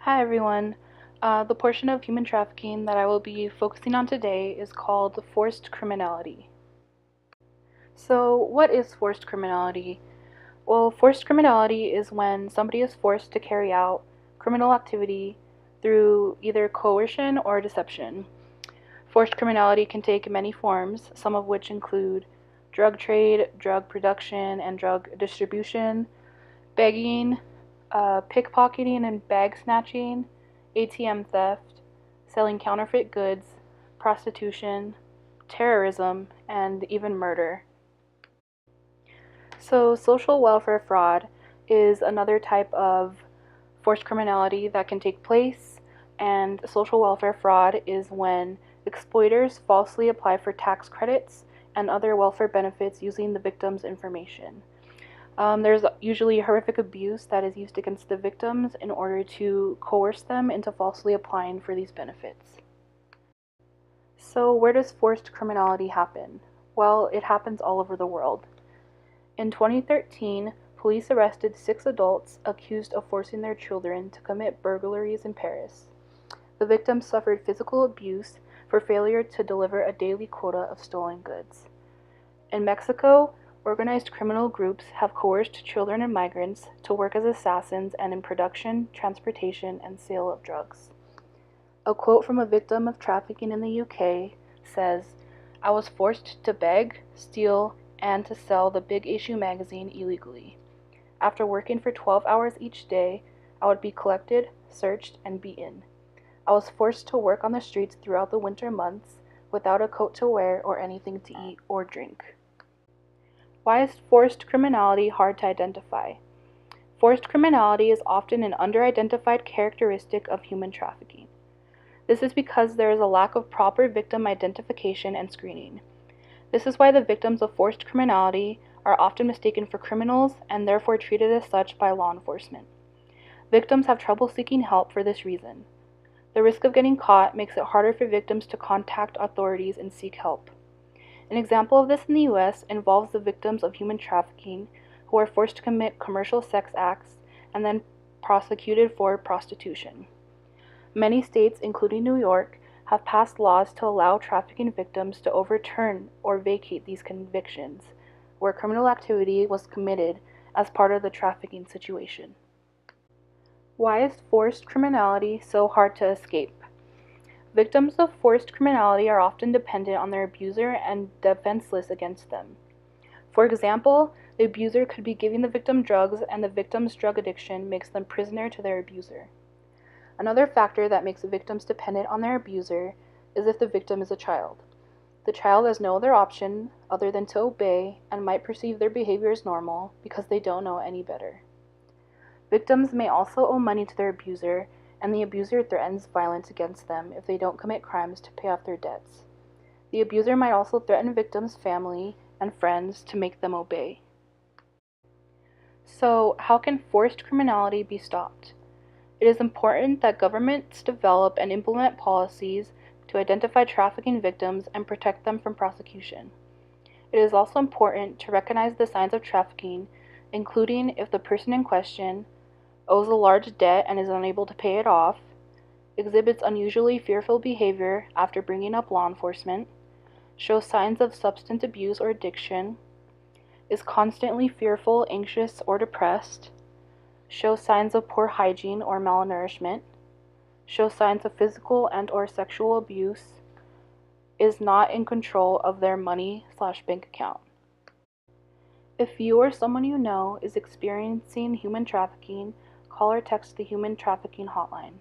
Hi everyone. The portion of human trafficking that I will be focusing on today is called forced criminality. So, what is forced criminality? Well, forced criminality is when somebody is forced to carry out criminal activity through either coercion or deception. Forced criminality can take many forms, some of which include drug trade, drug production and drug distribution, begging, pickpocketing and bag snatching, ATM theft, selling counterfeit goods, prostitution, terrorism, and even murder. So, social welfare fraud is another type of forced criminality that can take place, and social welfare fraud is when exploiters falsely apply for tax credits and other welfare benefits using the victim's information. There's usually horrific abuse that is used against the victims in order to coerce them into falsely applying for these benefits. So, where does forced criminality happen? Well, it happens all over the world. In 2013, police arrested 6 adults accused of forcing their children to commit burglaries in Paris. The victims suffered physical abuse for failure to deliver a daily quota of stolen goods. In Mexico, organized criminal groups have coerced children and migrants to work as assassins and in production, transportation, and sale of drugs. A quote from a victim of trafficking in the UK says, "I was forced to beg, steal, and to sell the Big Issue magazine illegally. After working for 12 hours each day, I would be collected, searched, and beaten. I was forced to work on the streets throughout the winter months without a coat to wear or anything to eat or drink." Why is forced criminality hard to identify? Forced criminality is often an under-identified characteristic of human trafficking. This is because there is a lack of proper victim identification and screening. This is why the victims of forced criminality are often mistaken for criminals and therefore treated as such by law enforcement. Victims have trouble seeking help for this reason. The risk of getting caught makes it harder for victims to contact authorities and seek help. An example of this in the US involves the victims of human trafficking who are forced to commit commercial sex acts and then prosecuted for prostitution. Many states, including New York, have passed laws to allow trafficking victims to overturn or vacate these convictions, where criminal activity was committed as part of the trafficking situation. Why is forced criminality so hard to escape? Victims of forced criminality are often dependent on their abuser and defenseless against them. For example, the abuser could be giving the victim drugs, and the victim's drug addiction makes them prisoner to their abuser. Another factor that makes victims dependent on their abuser is if the victim is a child. The child has no other option other than to obey and might perceive their behavior as normal because they don't know any better. Victims may also owe money to their abuser, and the abuser threatens violence against them if they don't commit crimes to pay off their debts. The abuser might also threaten victims' family and friends to make them obey. So, how can forced criminality be stopped? It is important that governments develop and implement policies to identify trafficking victims and protect them from prosecution. It is also important to recognize the signs of trafficking, including if the person in question owes a large debt and is unable to pay it off, exhibits unusually fearful behavior after bringing up law enforcement, shows signs of substance abuse or addiction, is constantly fearful, anxious, or depressed, shows signs of poor hygiene or malnourishment, shows signs of physical and/or sexual abuse, is not in control of their money/bank account. If you or someone you know is experiencing human trafficking, call or text the Human Trafficking Hotline.